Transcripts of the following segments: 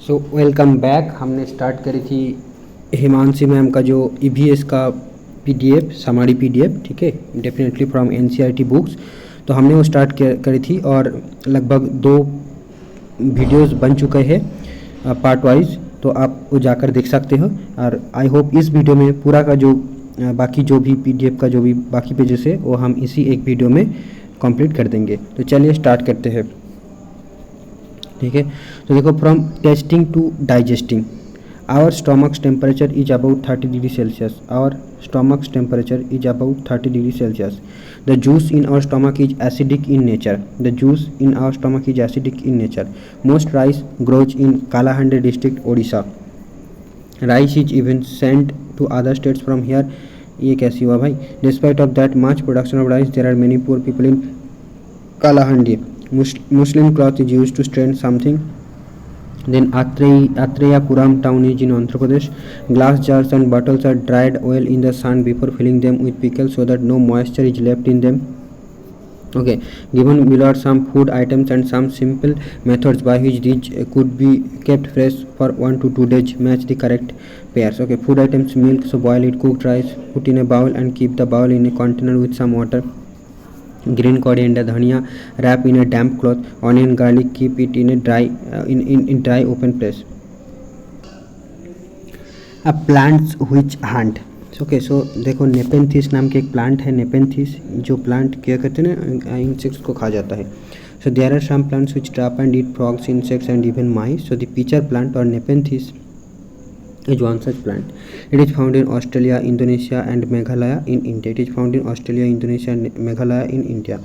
So welcome back. हमने start करी थी हिमांशी मैम का जो ईवीएस का पीडीएफ समरी पीडीएफ, ठीक है, डेफिनेटली फ्रॉम एनसीईआरटी बुक्स। तो हमने वो स्टार्ट करी थी और लगभग 2 वीडियोस बन चुके हैं पार्ट वाइज, तो आप वो जाकर देख सकते हो। और आई होप इस वीडियो में पूरा का जो बाकी जो भी पीडीएफ का जो भी बाकी पेजेस है वो हम इसी एक वीडियो में कंप्लीट कर देंगे। तो चलिए स्टार्ट करते हैं, ठीक है। तो देखो, from testing to digesting our stomach's temperature is about 30 degree Celsius. Our stomach's temperature is about 30 degree Celsius. The juice in our stomach is acidic in nature. The juice in our stomach is acidic in nature. Most rice grows in Kalahandi district Odisha. Rice is even sent to other states from here. ये कैसी हुआ भाई? Despite of that much production of rice there are many poor people in Kalahandi. Muslim cloth is used to strain something. Then Atreyapuram town is in Andhra Pradesh. Glass jars and bottles are dried well in the sun before filling them with pickles so that no moisture is left in them. Okay, given below are some food items and some simple methods by which these could be kept fresh for 1 to 2 days. Match the correct pairs. Okay, food items: milk, so boil it, cooked rice, put in a bowl and keep the bowl in a container with some water. Green coriander, dhania, wrap in a damp cloth. Onion, garlic, keep it in a dry in dry open place. Plants which hunt. Okay, so देखो, nepenthes नाम के एक plant है। Nepenthes जो plant क्या करते हैं ना, इंसेक्ट्स को खा जाता है। So there are some plants which trap and eat frogs, insects and even mice. So the pitcher plant और Nepenthes is one such plant. It is found in Australia, Indonesia and Meghalaya in India. It is found in Australia, Indonesia and Meghalaya in India.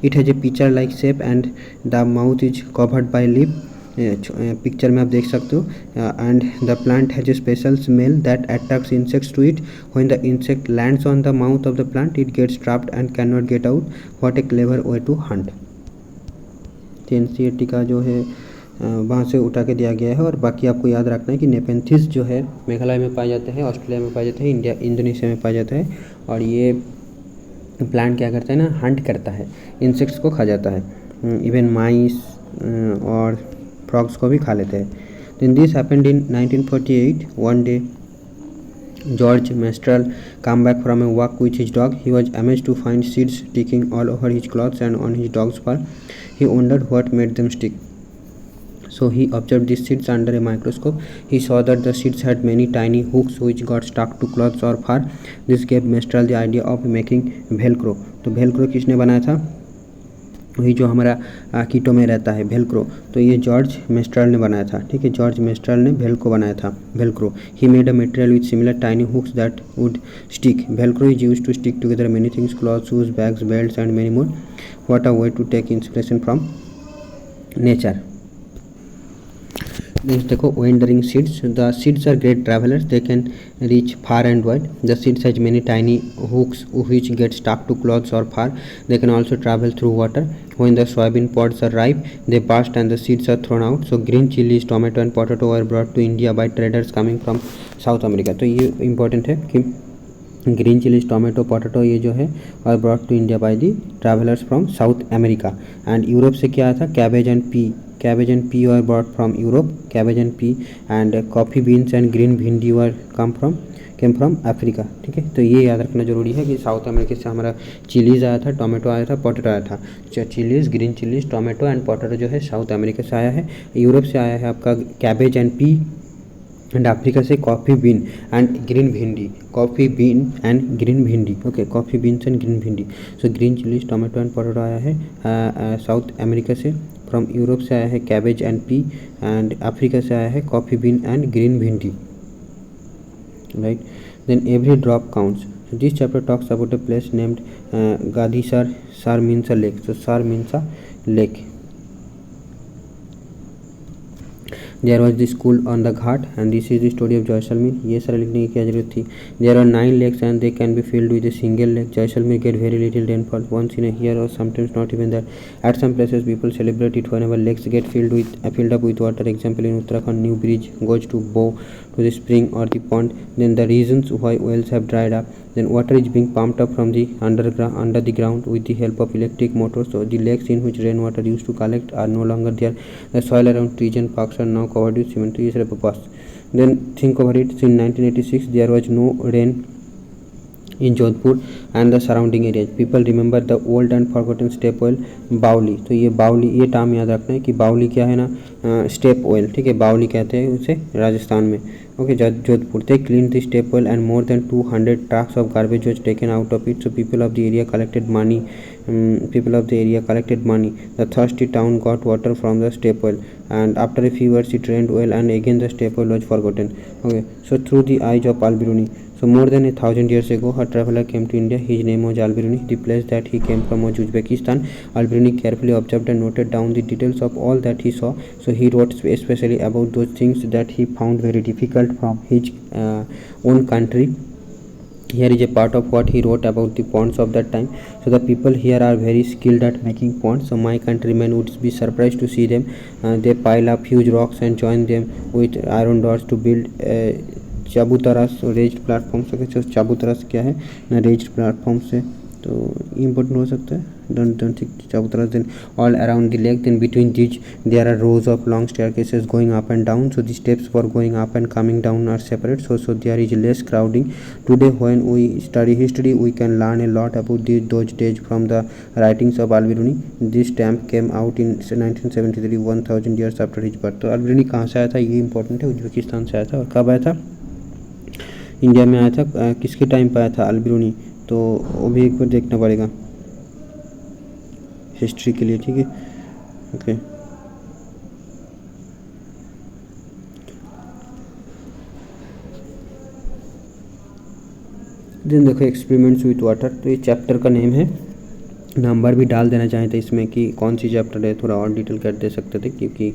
It has a pitcher like shape and the mouth is covered by leaf. Picture में आप देख सकते हो। And the plant has a special smell that attracts insects to it. When the insect lands on the mouth of the plant it gets trapped and can not get out. What a clever way to hunt. NCERT का जो है वहाँ से उठा के दिया गया है। और बाकी आपको याद रखना है कि नेपेंथिस जो है मेघालय में पाए जाते हैं, ऑस्ट्रेलिया में पाए जाते हैं, इंडोनेशिया में पाया जाता है। और ये प्लांट क्या करता है ना, हंट करता है, इंसेक्ट्स को खा जाता है, इवन माइस और फ्रॉग्स को भी खा लेते हैं. Then this happened in 1948. One day George Mestral came back from a walk with his dog. He was amazed to find seeds sticking all over his clothes and on his dog's fur. He wondered what made them stick. So he observed these seeds under a microscope. He saw that the seeds had many tiny hooks which got stuck to clothes or fur. This gave Mestral the idea of making Velcro. तो Velcro किसने बनाया था? वही जो हमारा कीटो में रहता है, वेलक्रो. तो ये जॉर्ज मेस्ट्रल ने बनाया था, ठीक है. जॉर्ज मेस्ट्रल ने वेलक्रो बनाया था, Velcro. He made a material with similar tiny hooks that would stick. Velcro is used to stick together many things, cloth, shoes, bags, belts and many more. What a way to take inspiration from nature. देखो, wandering seeds. The seeds are great travelers. They can reach far and wide. The seeds has many tiny hooks which get stuck to clothes or fur. They can also travel through water. When the soybean pods are ripe, they burst and the seeds are thrown out. So green chilies, tomato and potato were brought to India by traders coming from South America. तो ये important है कि green chillies, tomato, potato ये जो है और brought to India by the travellers from South America. And Europe से क्या आया था? Cabbage and pea. Cabbage and pea were brought from Europe. Cabbage and pea and coffee beans and green bhindi were came from Africa. ठीक है, तो ये याद रखना जरूरी है कि साउथ अमेरिका से हमारा चिलीज़ आया था, टोमेटो आया था, पोटैटो आया था. Chillies, green chillies, tomato and potato जो है साउथ अमेरिका से आया है. यूरोप से आया है आपका cabbage and pea. And Africa से coffee bean and green bhindi. Coffee bean and green bhindi. Okay, coffee beans and green bhindi. So green chillies, tomato and potato आया है साउथ अमेरिका से. फ्रॉम यूरोप से आया है cabbage and pea. And Africa से आया है coffee bean and green bhindi. Right. Then every drop counts. So this chapter talks about a place named Gadisar Sarminsa Lake. So Sarminsa Lake. There was the school on the ghat and this is the story of Jaisalmer. ये सारा लिखने की क्या जरूरत थी? There are 9 lakes and they can be filled with a single lake. Jaisalmer get very little rainfall, once in a year or sometimes not even that. At some places people celebrate it whenever lakes get filled up with water. Example in Uttarakhand, new bridge goes to bow to the spring or the pond. Then the reasons why wells have dried up. Then water is being pumped up from the under the ground with the help of electric motors. So the lakes in which rainwater used to collect are no longer there. The soil around trees and parks are now covered with cemeteries and purpose. Then think over it. In 1986 there was no rain in Jodhpur and the surrounding areas. People remember the old and forgotten step oil बावली. तो ये बावली, ये term याद रखना है कि बावली क्या है ना, स्टेप ऑयल, ठीक है, बावली कहते हैं उसे राजस्थान में. Okay, Jodhpur, they cleaned the step well and more than 200 trucks of garbage was taken out of it. So people of the area collected money. The thirsty town got water from the step well, and after a few years it rained well and again the step well was forgotten. Okay, so through the eyes of Al-Biruni. So more than 1,000 years ago, a traveler came to India. His name was Al-Biruni. The place that he came from was Uzbekistan. Al-Biruni carefully observed and noted down the details of all that he saw. So he wrote especially about those things that he found very difficult from his own country. Here is a part of what he wrote about the ponds of that time. So the people here are very skilled at making ponds. So my countrymen would be surprised to see them. They pile up huge rocks and join them with iron rods to build chabutras raised platform से. चाबूतरास क्या है ना, raised platform से, तो important हो सकता है. don't think चाबूतरास. Then all around the lake, then between these there are rows of long staircases going up and down. So the steps for going up and coming down are separate, so there is less crowding. Today when we study history we can learn a lot about those days from the writings of Al-Biruni. This stamp came out in 1973, 1000 years after his birth. तो Al-Biruni कहाँ से आया था ये important है. Uzbekistan से आया था. और कब आया था? इंडिया में आया था. किसके टाइम पर आया था Al-Biruni, तो वो भी एक बार देखना पड़ेगा हिस्ट्री के लिए, ठीक है. ओके, देन देखो एक्सपेरिमेंट्स विथ वाटर. तो ये चैप्टर का नेम है. नंबर भी डाल देना चाहें तो इसमें कि कौन सी चैप्टर है, थोड़ा और डिटेल कर दे सकते थे क्योंकि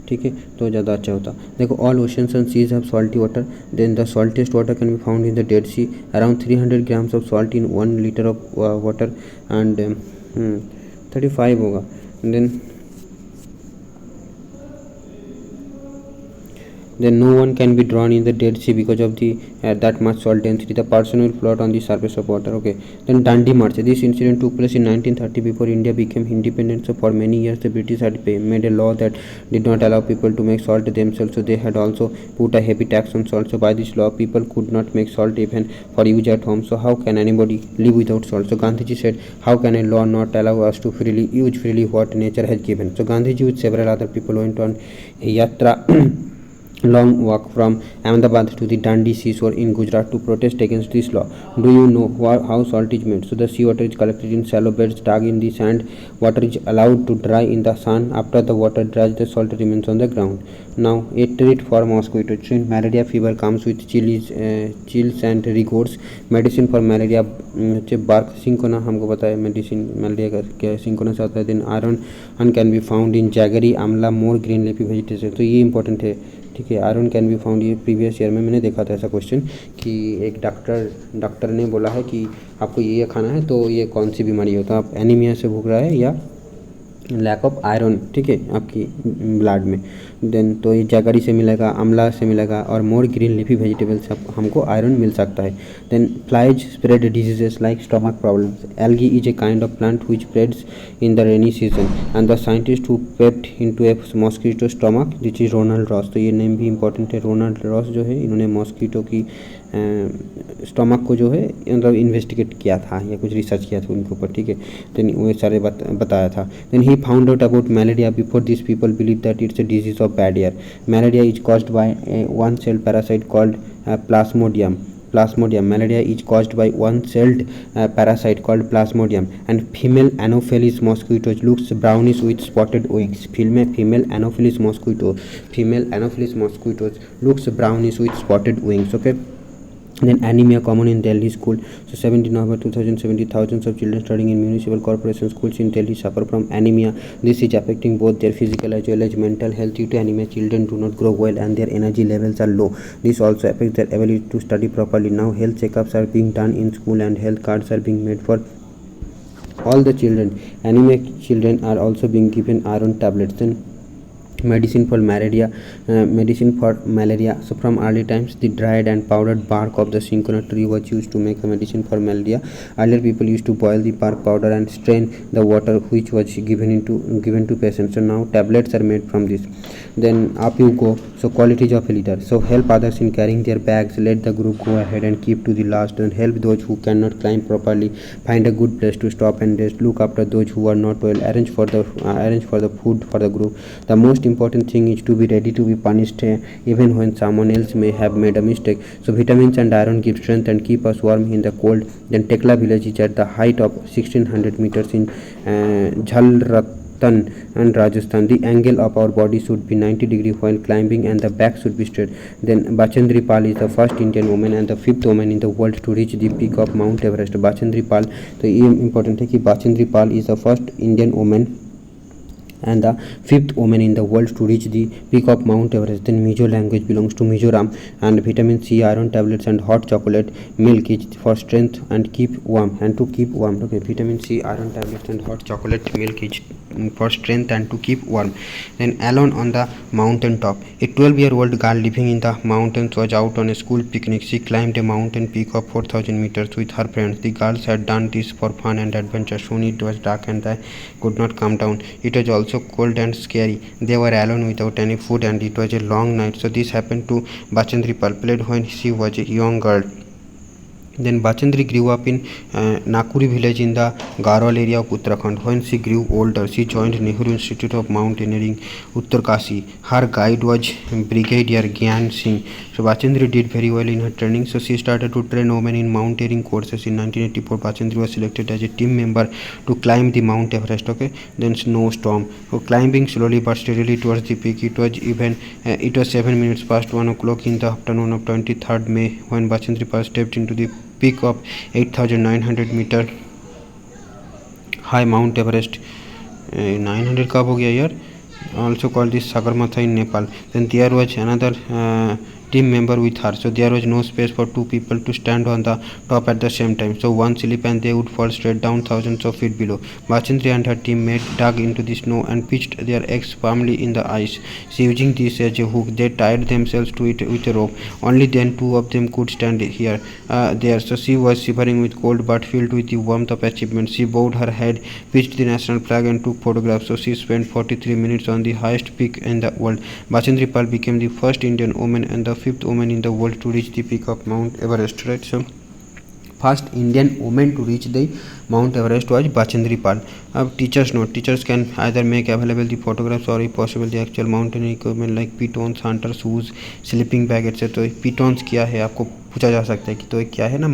ठीक है तो ज़्यादा अच्छा होता. देखो all oceans and seas have salty water. Then the saltiest water can be found in the Dead Sea. Around 300 grams of salt in 1 litre of water and 35 होगा. Then no one can be drawn in the Dead Sea because of the that much salt density. The person will float on the surface of water. Okay. Then Dandi March. This incident took place in 1930 before India became independent. So for many years the British had made a law that did not allow people to make salt themselves. So they had also put a heavy tax on salt. So by this law people could not make salt even for use at home. So how can anybody live without salt? So Gandhiji said, how can a law not allow us to use freely what nature has given? So Gandhiji with several other people went on a yatra long walk from Ahmedabad to the Dandi seashore in Gujarat to protest against this law. Do you know how salt is made? So the seawater is collected in shallow beds dug in the sand. Water is allowed to dry in the sun. After the water dries, the salt remains on the ground. Now a treat for mosquitoes. So in malaria fever comes with chills and rigors. Medicine for malaria bark cinchona हमको पता है medicine malaria का क्या cinchona से आता है. Then iron can be found in jaggery, amla, more green leafy vegetation. तो ये important है, ठीक है. आयरन कैन बी फाउंड, ये प्रीवियस ईयर में मैंने देखा था ऐसा क्वेश्चन कि एक डॉक्टर ने बोला है कि आपको ये खाना है तो ये कौन सी बीमारी हो, तो आप एनीमिया से भूख रहा है या लैक ऑफ आयरन, ठीक है, आपकी ब्लड में. देन तो ये जैगरी से मिलेगा, आंवला से मिलेगा और मोर ग्रीन लीफी वेजिटेबल से हमको आयरन मिल सकता है. Then flies spread diseases like stomach problems. Algae is a kind of plant which spreads in the rainy season and the scientist who peeped into a mosquito stomach this is Ronald Ross. तो ये name भी important है. Ronald Ross जो है इन्होंने mosquito की stomach को जो है मतलब इन्वेस्टिगेट किया था या कुछ रिसर्च किया था उनके ऊपर, ठीक है. देन वो सारे बताया था. Then he found out about malaria. Before this people believe that it's a disease of bad air. Malaria is caused by one cell parasite called plasmodium. Malaria is caused by one-celled parasite called Plasmodium, and female Anopheles mosquitoes looks brownish with spotted wings. Female Anopheles mosquitoes looks brownish with spotted wings. Okay. Then anemia common in Delhi school. So 17 November 2017, thousands of children studying in municipal corporation schools in Delhi suffer from anemia. This is affecting both their physical as well as mental health. Due to anemia, children do not grow well and their energy levels are low. This also affects their ability to study properly. Now health checkups are being done in school and health cards are being made for all the children. Anemic children are also being given iron tablets. Then medicine for malaria. So from early times, the dried and powdered bark of the cinchona tree was used to make a medicine for malaria. Earlier people used to boil the bark powder and strain the water which was given to patients. So now tablets are made from this. Then up you go. So qualities of a leader. So help others in carrying their bags, let the group go ahead and keep to the last, and help those who cannot climb properly, find a good place to stop and rest, look after those who are not well, arrange for the food for the group. The most important thing is to be ready to be punished even when someone else may have made a mistake. So vitamins and iron give strength and keep us warm in the cold. Then Tekla village is at the height of 1600 meters in Jhalratan and Rajasthan. The angle of our body should be 90 degree while climbing and the back should be straight. Then Bachendri Pal is the first Indian woman and the fifth woman in the world to reach the peak of Mount Everest. Bachendri Pal, तो ये important है कि Bachendri Pal is the first Indian woman and the fifth woman in the world to reach the peak of Mount Everest. Then Mizo language belongs to Mizoram, and vitamin C, iron tablets and hot chocolate milk is for strength and keep warm and to keep warm. Okay, vitamin C, iron tablets and hot chocolate milk is for strength and to keep warm. Then alone on the mountain top, a 12-year-old girl living in the mountains was out on a school picnic. She climbed a mountain peak of 4000 meters with her friends. The girls had done this for fun and adventure. Soon it was dark and they could not come down. It was also cold and scary. They were alone without any food and it was a long night. So this happened to Bachendri Pal when she was a young girl. Then Bachendri grew up in Nakuri village in the Garhwal area of Uttarakhand. When she grew older, she joined Nehru Institute of Mountaineering, Uttarkashi. Her guide was Brigadier Gyan Singh. So Bachendri did very well in her training. So she started to train women in mountaineering courses. In 1984, Bachendri was selected as a team member to climb the Mount Everest. Okay. Then snowstorm. So climbing slowly but steadily towards the peak. It was 7 minutes past 1 o'clock in the afternoon of 23rd May when Bachendri Pal stepped into the peak of 8900 meter high Mount Everest. 900 कब हो गया यार? Also called this Sagarmatha in Nepal. Then there was another team member with her, so there was no space for two people to stand on the top at the same time, so one slip and they would fall straight down thousands of feet below. Bachendri and her teammate dug into the snow and pitched their eggs firmly in the ice. So using this as a hook, they tied themselves to it with a rope. Only then two of them could stand there. So she was shivering with cold but filled with the warmth of achievement. She bowed her head, pitched the national flag and took photographs. So she spent 43 minutes on the highest peak in the world. Bachendri Pal became the first Indian woman and the fifth woman in the world to reach the peak of Mount Everest. Right, so first Indian woman to reach the Mount Everest was Bachendri Pal. Teachers note: teachers can either make available the photographs or if possible the actual mountain equipment like pitons, hunter shoes, sleeping bag etc. pitons क्या है आपको पूछा जा सकता है कि तो क्या है ना,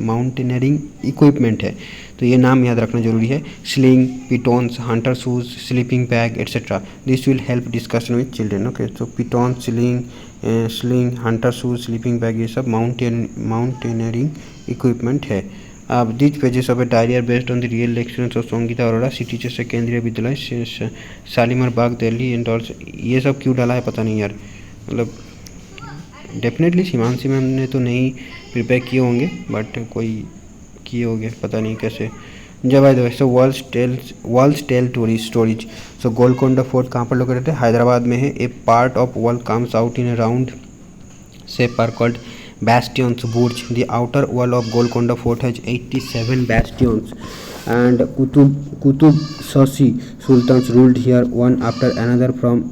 माउंटेनियरिंग इक्विपमेंट है, तो ये नाम याद रखना जरूरी है. Sling, pitons, hunter shoes, sleeping bag etcetera. This will help discussion with children. Okay, तो piton, sling, hunter shoes, sleeping bag, ये सब माउंटेनियरिंग इक्विपमेंट है. These pages of a diary are based on the real experience of Sangeeta Arora. She teaches at केंद्रीय विद्यालय शालीमार बाग Delhi and also. ये सब क्यों डाला है पता नहीं यार, मतलब डेफिनेटली हिमांशी मैम ने तो नहीं प्रिपेयर किए होंगे बट कोई किए होंगे, पता नहीं कैसे. जब so worlds tell stories. So Golconda fort कहाँ पर लोकेटेड है? हैदराबाद में है. A part of wall comes out in a round shape are called bastions, burj. The outer wall of Golconda Fort has 87 bastions and Qutub Shahi sultans ruled here one after another from.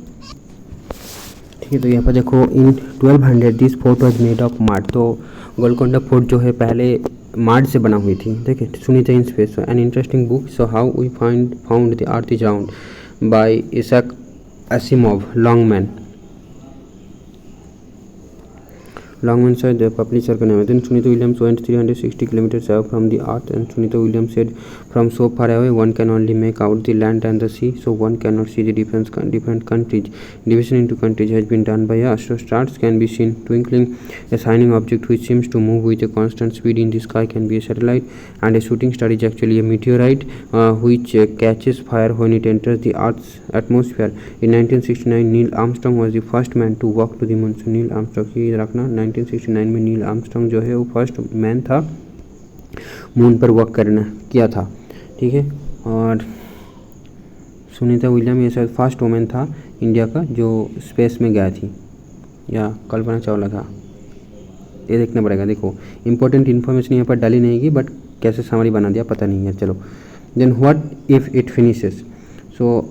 ठीक है, तो यहाँ पर देखो in 1200 this fort was made of mud. तो Golconda fort जो है पहले मार्ड से बना हुई थी. देखिए, Sunita in space. An interesting book. So how we found the earth is round by Isaac Asimov. Longman said the publisher का नाम है. Then Sunita Williams went 360 kilometers away from the earth and Sunita Williams said from so far away one can only make out the land and the sea, so one cannot see the different countries. Division into countries has been done by astro. Stars can be seen twinkling. A shining object which seems to move with a constant speed in the sky can be a satellite, and a shooting star is actually a meteorite which catches fire when it enters the earth's atmosphere. In 1969 Neil Armstrong was the first man to walk to the moon. So Neil Armstrong की रखना, 1969 में Neil Armstrong जो है वो first man था moon पर walk किया था. ठीक है, और सुनीता विलियम ये शायद फर्स्ट वुमेन था इंडिया का जो स्पेस में गया थी, या कल्पना चावला था, ये देखना पड़ेगा। देखो इंपॉर्टेंट इन्फॉर्मेशन यहाँ पर डाली नहीं की, बट कैसे समरी बना दिया पता नहीं है। चलो then what if it finishes, so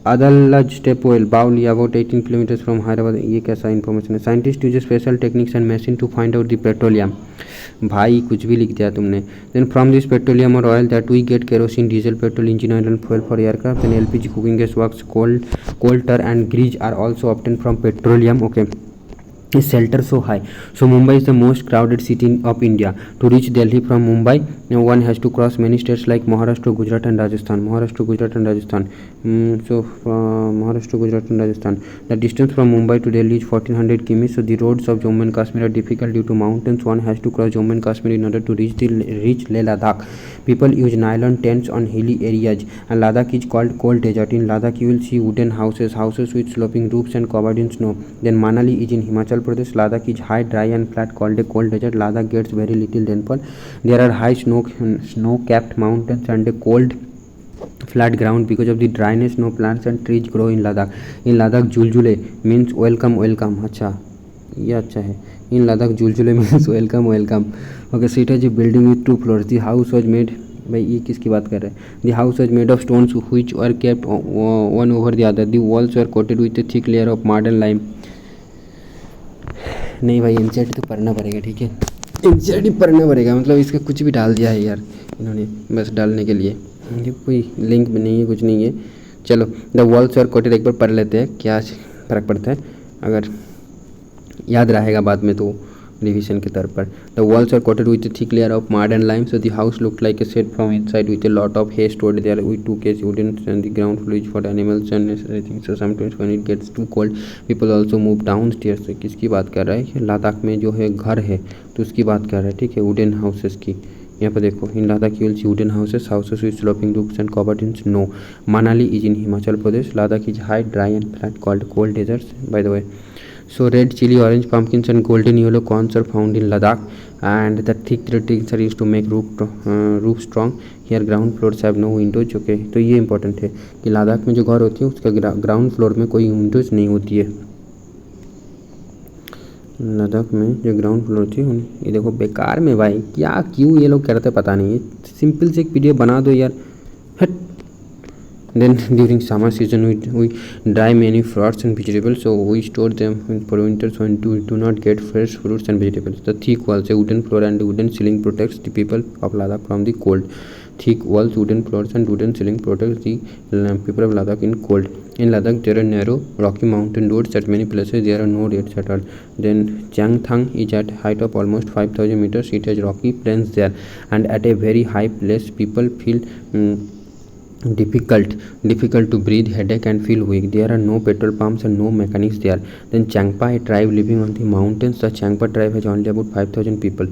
Adalaj step well baoli about 18 kilometres from Hyderabad, ये कैसा इन्फॉर्मेशन है। Scientist use special techniques and machine to find out the petroleum, भाई कुछ भी लिख दिया तुमने। देन फ्रॉम दिस पेट्रोलियम और oil that we get kerosene, diesel, petrol, engine oil and fuel for aircraft and LPG cooking gas works, coal tar and grease are also obtained from petroleum. Okay, is shelter so high, so Mumbai is the most crowded city of India. To reach Delhi from Mumbai, one has to cross many states like Maharashtra, Gujarat and Rajasthan. So from Maharashtra, Gujarat and Rajasthan, the distance from Mumbai to Delhi is 1400 km. So the roads of Jammu and Kashmir are difficult due to mountains. One has to cross Jammu and Kashmir in order to reach Leh Ladakh. People use nylon tents on hilly areas, and Ladakh is called cold desert. In Ladakh you will see wooden houses with sloping roofs and covered in snow. Then Manali is in Himachal Pradesh. Ladakh is high, dry and flat, called a cold desert. Ladakh gets very little rainfall. There are high snow-capped mountains and a cold flat ground. Because of the dryness, no plants and trees grow in Ladakh. In Ladakh, Juljule means welcome. अच्छा, ये अच्छा है. In Ladakh, Juljule means welcome. Okay, so it has a building with 2 floors. The house was made, भाई ये किसकी बात कर रहे हैं. The house was made of stones which were kept one over the other. The walls were coated with a thick layer of mud and lime. नहीं भाई NCERT तो पढ़ना पड़ेगा, ठीक है, एनसीईआरटी पढ़ना पड़ेगा. मतलब इसका कुछ भी डाल दिया है यार इन्होंने, बस डालने के लिए. ये कोई लिंक भी नहीं है, कुछ नहीं है. चलो, द वॉल्स और कोटेड एक बार पढ़ लेते हैं, क्या फ़र्क पड़ता है, अगर याद रहेगा बाद में तो रिविजन के तौर पर. The walls are coated with thick layer of mud and lime, so the house looked like a shed from inside with a lot of hay stored there. We took a wooden and the ground floor is for animals and necessary things. So sometimes when it gets too cold, people also move downstairs. So किसकी बात कर रहा है, लद्दाख में जो है घर है तो उसकी बात कर रहा है, ठीक है, वुडन हाउसेस की. यहाँ पर देखो, in Ladakh you will see wooden houses with sloping roofs and covered in snow. Manali is in Himachal Pradesh. Ladakh is high, dry and flat, called cold deserts by the way. So red chili, orange pumpkins and golden yellow corns are found in Ladakh, and the thick trees are used to make roof strong. Here ground floors have no windows. Okay, तो ये important है कि लद्दाख में जो घर होती है उसका ग्राउंड फ्लोर में कोई विंडोज़ नहीं होती है. लद्दाख में जो ग्राउंड फ्लोर होती है, ये देखो बेकार में भाई, क्या क्यों ये लोग करते पता नहीं है. सिंपल से एक पीडीएफ बना दो यार. Then during summer season we dry many fruits and vegetables, so we store them for winters when do not get fresh fruits and vegetables. The thick walls, a wooden floor and wooden ceiling protects the people of Ladakh from the cold. Thick walls, wooden floors and wooden ceiling protects the people of Ladakh in cold. In Ladakh there are narrow rocky mountain roads. At many places there are no roads at all. Then Changthang is at height of almost 5,000 meters. It has rocky plains there, and at a very high place people feel difficult to breathe, headache and feel weak. There are no petrol pumps and no mechanics there. Then Changpa, a tribe living on the mountains. The Changpa tribe has only about 5,000 people.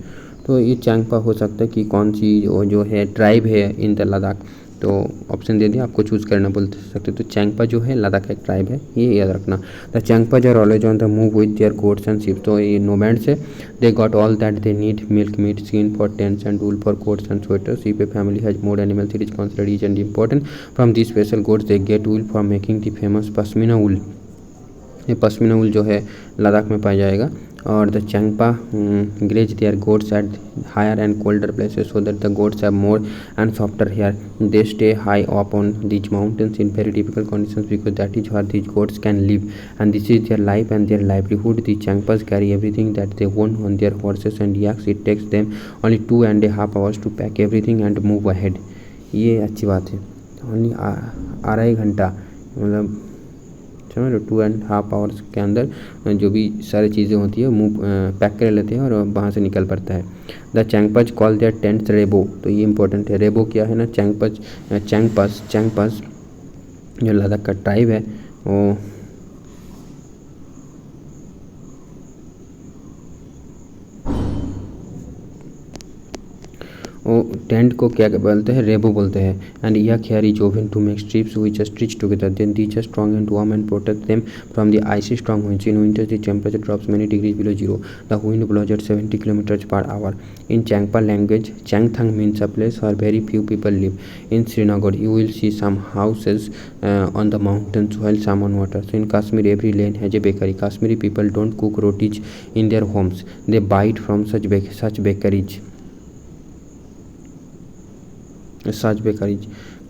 तो ये चैंगपा हो सकता है कि कौन सी जो है tribe है इन द लद्दाख. तो ऑप्शन दे दिया, आपको चूज़ करना बोल सकते. तो चैंगपा जो है लद्दाख का एक ट्राइब है, ये याद रखना. The Changpas are always on the move with their goats and sheep. तो ये नोमैड्स है. They got all that they need, milk, meat, skin for tents and wool for coats and sweaters. If a family has more animals it is considered each and important. From this special goats they get wool for making the famous pashmina wool. ये पश्मीना वूल जो है लद्दाख में पाया जाएगा. और the चैंगपा graze their goats at higher and colder places so that the goats have more and softer hair. They stay high up on these mountains in very difficult conditions because that is where these goats can live, and this is their life and their livelihood. The Changpas carry everything that they own on their horses and yaks. It takes them only 2.5 hours to pack everything and move ahead. ये अच्छी बात है. only 2.5 घंटा, मतलब समझ लो 2.5 hours के अंदर जो भी सारी चीज़ें होती है मुँह पैक कर लेते हैं और वहाँ से निकल पड़ता है. The Changpas call their tents rebo. तो ये इंपॉर्टेंट है. रेबो क्या है ना, चैंगपास जो लद्दाख का ट्राइब है वो टेंट को क्या बोलते हैं, रेबो बोलते हैं. And yak hair is woven to make strips which are stitched together. Then these are strong and warm and protect them from the icy strong winds. In winter the temperature drops many degrees below zero. The wind blows at 70 kilometers per hour. In Changpa language, Changthang means a place where very few people live. In Srinagar you will see some houses on the mountains while some on water. So in Kashmir every lane has a bakery. Kashmiri people don't cook rotis in their homes, they buy it from such bakeries.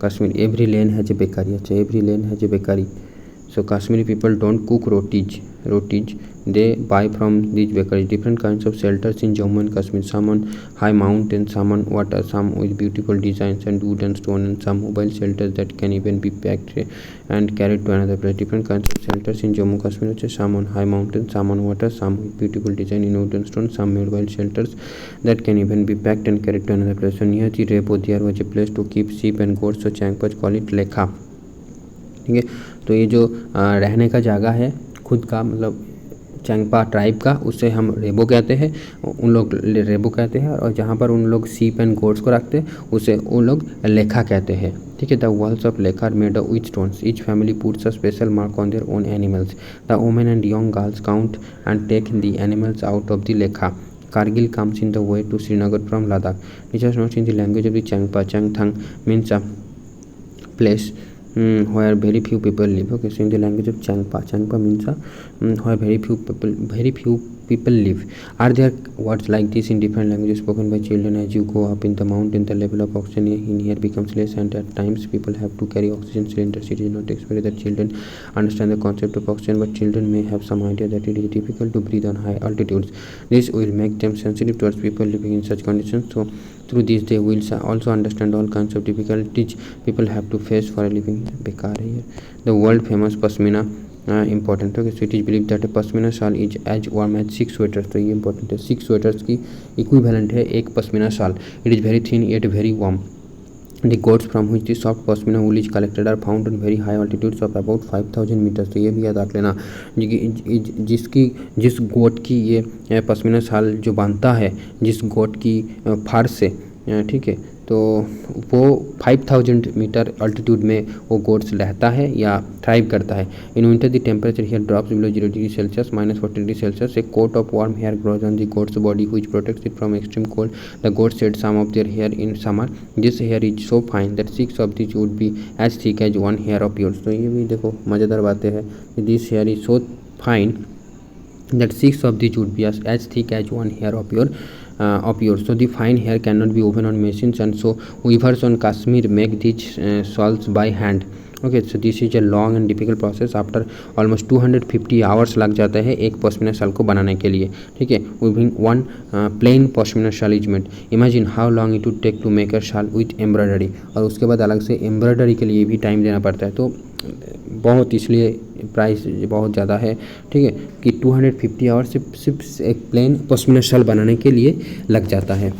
Kashmir every lane has a bakery. Every lane has a bakery. So Kashmiri people don't cook rotis, they buy from these bakeries. Different kinds of shelters in Jammu and Kashmir, some on high mountains, some on water, some with beautiful designs and wood and stone, and some mobile shelters that can even be packed and carried to another place. Different kinds of shelters in Jammu and Kashmir, some on high mountains, some on water, some with beautiful design in wood and stone, some mobile shelters that can even be packed and carried to another place. So near the Repo there was a place to keep sheep and goats, so Changpas call it lekha. ठीक है, तो ये जो रहने का जगह है खुद का, मतलब चैंगपा ट्राइब का, उसे हम रेबो कहते हैं, उन लोग रेबो कहते हैं. और जहाँ पर उन लोग सीप एंड गोट्स को रखते हैं उसे उन लोग लेखा कहते हैं. ठीक है, द वॉल्स ऑफ लेखा are made of with stones. Each family puts a special mark on their own animals. The women and young girls count and take the animals out of the लेखा. Kargil comes in the way to Srinagar from Ladakh. It is not in the language of the Changpa. Changthang means a place where very few people live. Okay, so in the language of Changpa means where very few people live. Are there words like this in different languages spoken by children? As you go up in the mountain, the level of oxygen in here becomes less, and at times people have to carry oxygen cylinders. It is not expected that children understand the concept of oxygen, but children may have some idea that it is difficult to breathe on high altitudes. This will make them sensitive towards people living in such conditions. So through this they will also understand all kinds of difficulties people have to face for a living. बेकार है ये. The world famous pashmina important. Okay, so it is believed that a pashmina shall is as warm as 6 sweaters. तो ये important है, 6 sweaters की equivalent है एक पश्मीना शाल. It is very thin yet very warm. The goats from which the soft pashmina wool is collected are found on very high altitudes of about 5000 meters. तो ये भी याद रख लेना, जिस गोट की ये पश्मीना शाल जो बांधता है, जिस गोट की फार से, ठीक है, तो वो 5000 मीटर अल्टीट्यूड में वो गोट्स रहता है या थ्राइव करता है. In winter the temperature here drops below 0 degree Celsius -40 degree Celsius. A coat of warm hair grows on the goat's body which protects it from extreme cold. The goats shed some of their hair in summer. This hair is so fine that 6 of this would be as thick as 1 hair of yours. तो ये भी देखो मज़ेदार बातें हैं. This hair is so fine that 6 of these would be as thick as 1 hair of yours. So the fine hair cannot be woven on machines, and so weavers on Kashmir make these shawls by hand. Okay, so this is a long and difficult process. After almost 250 hours लग जाता है एक पश्मीना शाल को बनाने के लिए. ठीक है, weaving one plain pashmina shall is made. Imagine how long it would take to make a shawl with embroidery. और उसके बाद अलग से एम्ब्रॉयडरी के लिए भी टाइम देना पड़ता है. तो बहुत, इसलिए प्राइस बहुत ज़्यादा है. ठीक है, कि 250 आवर्स सिर्फ एक प्लेन पश्मीना शाल बनाने के लिए लग जाता है.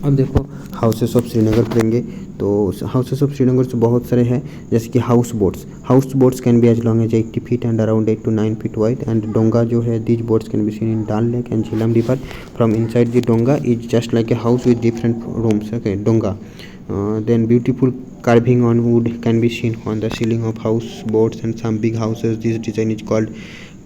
अब देखो हाउसेस ऑफ श्रीनगर पढ़ेंगे. तो हाउसेस ऑफ श्रीनगर से बहुत सारे हैं, जैसे कि house boats can be as long as 80 feet and around 8 to 9 feet wide. And donga जो है, these boats can be seen in Dal lake and Jhelum river. From inside the donga is just like a house with different rooms. Okay, donga. Then beautiful carving on wood can be seen on the ceiling of house boats and some big houses. This design is called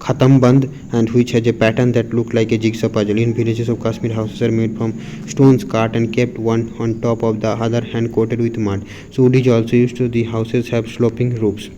Khatamband, and which has a pattern that look like a jigsaw puzzle. In villages of Kashmir, houses are made from stones cut and kept one on top of the other and coated with mud. So wood is also used to the houses have sloping roofs.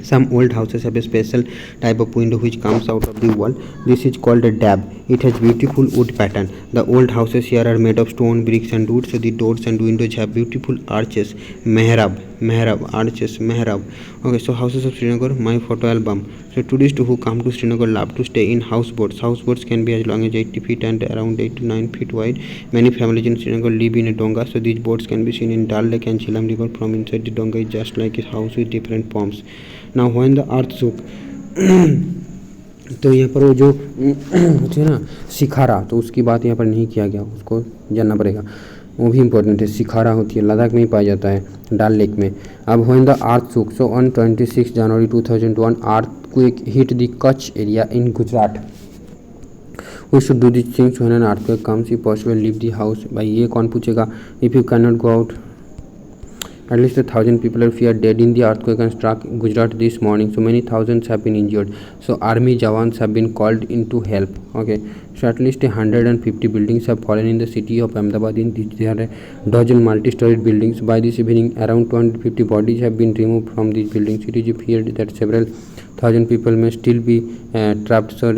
Some old houses have a special type of window which comes out of the wall. This is called a dab. It has beautiful wood pattern. The old houses here are made of stone, bricks and wood. So the doors and windows have beautiful arches. Mehrab arches. Okay, so houses of Srinagar, my photo album. So tourists who come to Srinagar love to stay in houseboats. Houseboats can be as long as 80 feet and around 8 to 9 feet wide. Many families in Srinagar live in a donga. So these boats can be seen in Dal Lake and Jhelum River. From inside the donga is just like a house with different palms. Now when the earth shook तो यहाँ पर वो जो होती है ना शिखारा, तो उसकी बात यहाँ पर नहीं किया गया, उसको जानना पड़ेगा, वो भी इम्पोर्टेंट है. शिखारा होती है, लद्दाख में ही पाया जाता है, डाल लेक में. अब when the earth shook, so on 26 January 2001 earthquake hit the Kutch area in Gujarat. We should do this things when an earthquake comes, if possible leave the house. भाई ये कौन पूछेगा, if you can not go out. At least 1,000 people are feared dead in the earthquake and struck Gujarat this morning. So many thousands have been injured. So army jawans have been called in to help. Okay. So at least 150 buildings have fallen in the city of Ahmedabad. In this, there are a dozen multi-storied buildings. By this evening, around 250 bodies have been removed from these buildings. It is feared that several thousand people may still be trapped. So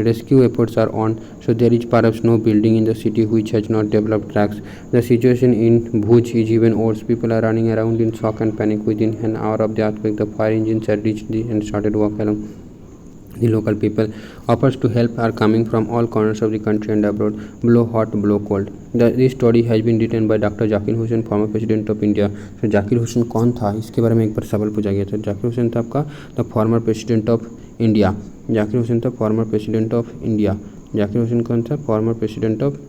rescue efforts are on. So there is perhaps no building in the city which has not developed cracks. The situation in Bhuj is even worse. People are running around in shock and panic. Within an hour of the earthquake, the fire engines had reached and started work along the local people. Offers to help are coming from all corners of the country and abroad. Blow hot, blow cold. This story has been written by Dr. Zakir Hussain, former president of India. So Zakir Hussain कौन था, इसके बारे में एक बार सवाल पूछा गया था। जाकिर हुसैन था आपका the former president of India. Zakir Hussain था former president of India. Zakir Hussain कौन था, former president of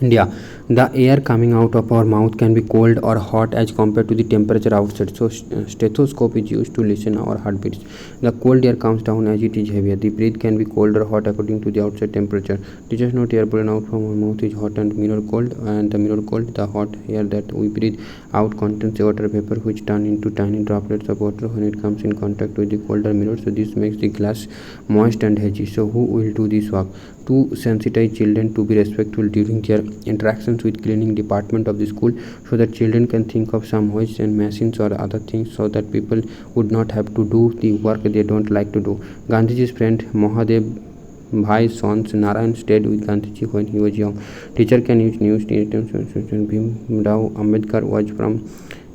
India. The air coming out of our mouth can be cold or hot as compared to the temperature outside. So stethoscope is used to listen our heartbeats. The cold air comes down as it is heavier. The breath can be cold or hot according to the outside temperature. The just not air blown out from our mouth is hot and mirror cold, and the mirror cold. The hot air that we breathe out contains water vapor which turn into tiny droplets of water when it comes in contact with the colder mirror. So this makes the glass moist and hazy. So who will do this work? To sensitize children to be respectful during their interactions with cleaning department of the school, so that children can think of some ways and machines or other things, so that people would not have to do the work they don't like to do. Gandhiji's friend Mahadev Bhai Sons Narayan stayed with Gandhiji when he was young. Teacher can use news Bhim Rao Ambedkar was from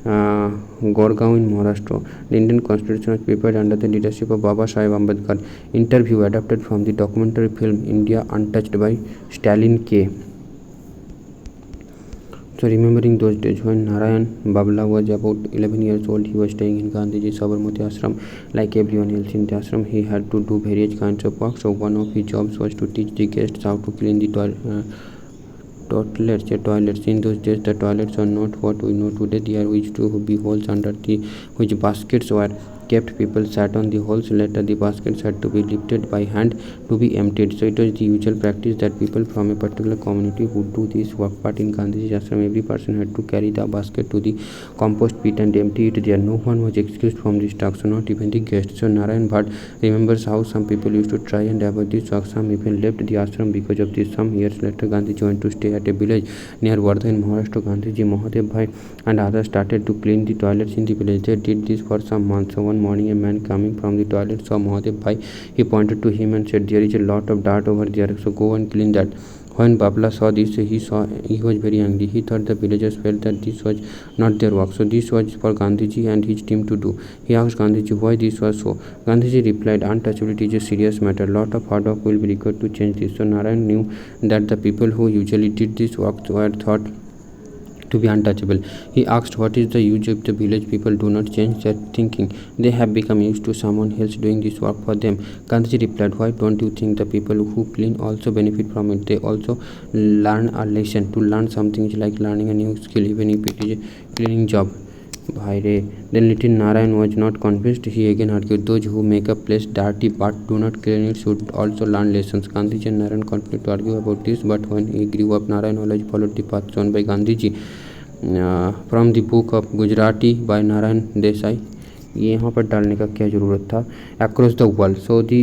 Gorgaon in Maharashtra. The Indian Constitution was prepared under the leadership of Baba Saheb Ambedkar. Interview adapted from the documentary film India Untouched by Stalin K. So remembering those days when Narayan Babla was about 11 years old, he was staying in Gandhiji Sabarmati Ashram. Like everyone else in the ashram, he had to do various kinds of work. So one of his jobs was to teach the guests how to clean the toilets. In those days, the toilets are not what we know today. There used to be holes under which baskets were kept. People sat on the holes. Later the baskets had to be lifted by hand to be emptied. So it was the usual practice that people from a particular community would do this work. But in Gandhiji's ashram, every person had to carry the basket to the compost pit and empty it there. No one was excused from this task, so not even the guests. So Narayan Bhatt remembers how some people used to try and avoid this work. Some even left the ashram because of this. Some years later, Gandhiji went to stay at a village near Wardha in Maharashtra. Gandhiji, Mahadev Bhai and others started to clean the toilets in the village. They did this for some months. So one morning, a man coming from the toilet saw Mahadev Bhai. He pointed to him and said, "There is a lot of dirt over there, so go and clean that." When Babla saw this, he was very angry. He thought the villagers felt that this was not their work, so this was for Gandhiji and his team to do. He asked Gandhiji why this was so. Gandhiji replied, "Untouchability is a serious matter. Lot of hard work will be required to change this." So Narayan knew that the people who usually did this work were thought to be untouchable. He asked, "What is the use if the village people do not change their thinking? They have become used to someone else doing this work for them." Gandhiji replied, "Why don't you think the people who clean also benefit from it? They also learn a lesson. To learn something is like learning a new skill, even if it is a cleaning job." Then little Narayan was not convinced. He again argued, "Those who make a place dirty but do not clean it should also learn lessons." Gandhiji and Narayan continued to argue about this, but when he grew up, Narayan always followed the path shown by Gandhiji. From the book of Gujarati by Narayan Desai. ये यहाँ पर डालने का क्या ज़रूरत था? Across the world. So the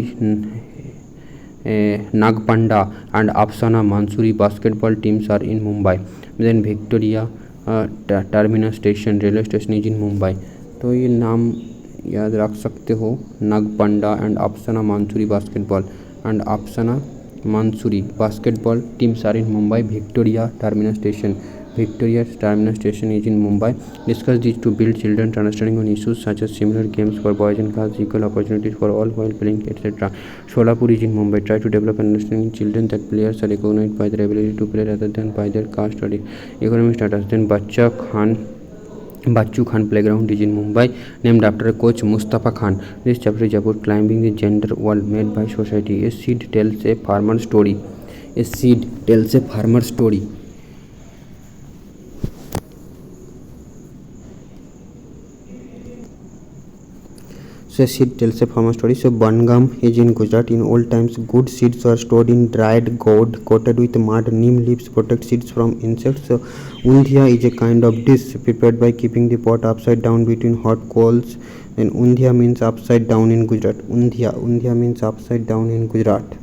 Nagpanda and Apsana Mansuri basketball teams are in Mumbai. Then Victoria Terminus Station railway station is in Mumbai. तो ये नाम याद रख सकते हो, Nagpanda and Apsana Mansuri basketball and Apsana Mansuri basketball teams are in Mumbai. Victoria Terminus Station is in Mumbai. Discuss these to build children's understanding on issues such as similar games for boys and girls, equal opportunities for all while playing, etc. Solapur is in Mumbai. Try to develop an understanding in children that players are recognized by their ability to play rather than by their caste or economic status. Then Bachu Khan Playground is in Mumbai, named after coach Mustafa Khan. This chapter is about climbing the gender wall made by society. A seed tells a farmer story. So seed tells a farmer story. So Bangam is in Gujarat. In old times, good seeds were stored in dried gourd coated with mud. Neem leaves protect seeds from insects. So undhia is a kind of dish prepared by keeping the pot upside down between hot coals. Then undhia means upside down in Gujarat. Undhia means upside down in Gujarat.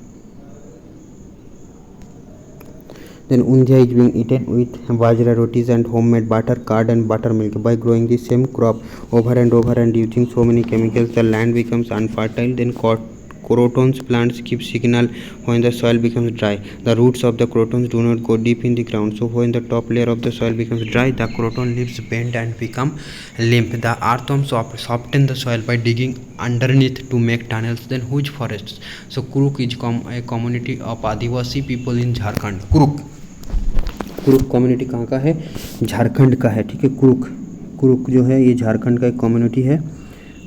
Then undhia is being eaten with bajra rotis and homemade butter, curd and buttermilk. By growing the same crop over and over and using so many chemicals, the land becomes unfertile. Then crotons plants keep signal when the soil becomes dry. The roots of the crotons do not go deep in the ground. So when the top layer of the soil becomes dry, the croton leaves bend and become limp. The earthworms soften the soil by digging underneath to make tunnels. Then huge forests. So Kuruk is a community of Adivasi people in Jharkhand. Kurukh community कहाँ का है? झारखंड का है, ठीक है। कुरुक जो है ये झारखंड का एक कम्युनिटी है,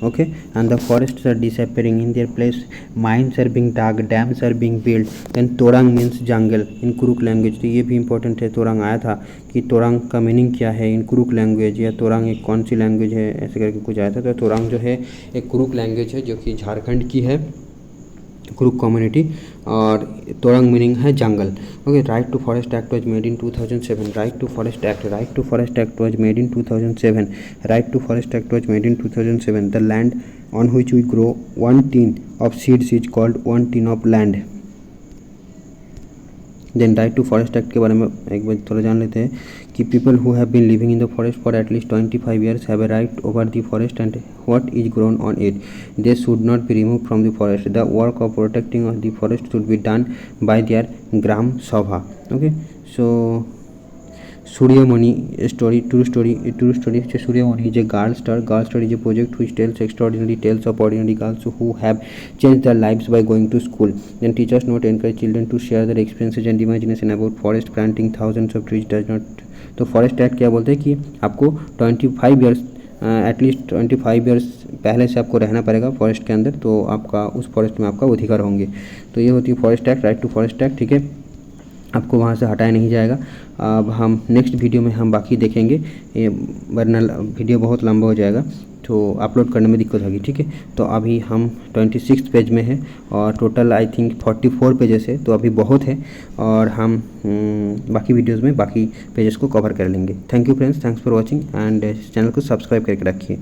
okay. And the forests are disappearing, in their place mines are being dug, dams are being build. Then torang means jungle in Kurukh language. तो ये भी इंपॉर्टेंट है, तोरंग आया था कि तोरंग का मीनिंग क्या है इन कुरुक लैंग्वेज, या तोरंग एक कौन सी लैंग्वेज है, ऐसे करके कुछ आया था। तो तोरंग जो है एक कुरुक लैंग्वेज है जो कि झारखंड की है, कुरुक कम्युनिटी, और तोरंग मीनिंग है jungle, okay. Right to forest act was made in 2007। Right to forest act was made in 2007। Right to forest act was made in 2007। The land on which we grow 1 tin of seeds is called 1 tin of land. Then right to forest act के बारे में एक बार थोड़ा जान लेते हैं कि people who have been living in the forest for at least 25 years have a right over the forest and what is grown on it. They should not be remove from the forest. The work of protecting of the forest should be done by their gram sabha, okay. So Suryamani story, true story হচ্ছে Suryamani is a girl star is a project which tells extraordinary tales of ordinary girls who have changed their lives by going to school. Then teachers not encourage children to share their experiences and imagination about forest. Planting thousands of trees does not। तो forest act क्या बोलते हैं कि आपको 25 years at least 25 years पहले से आपको रहना पड़ेगा फॉरेस्ट के अंदर, तो आपका उस फॉरेस्ट में आपका अधिकार होंगे। तो ये होती है forest act, right to forest act, ठीक है। आपको वहाँ से हटाया नहीं जाएगा। अब हम नेक्स्ट वीडियो में हम बाकी देखेंगे, वरना वीडियो बहुत लंबा हो जाएगा तो अपलोड करने में दिक्कत होगी, ठीक है। तो अभी हम 26 पेज में है और टोटल आई थिंक 44 पेजेस है, तो अभी बहुत है और हम बाकी वीडियोज़ में बाकी पेजेस को कवर कर लेंगे। Thank you friends, thanks for watching and channel को सब्सक्राइब करके रखिए।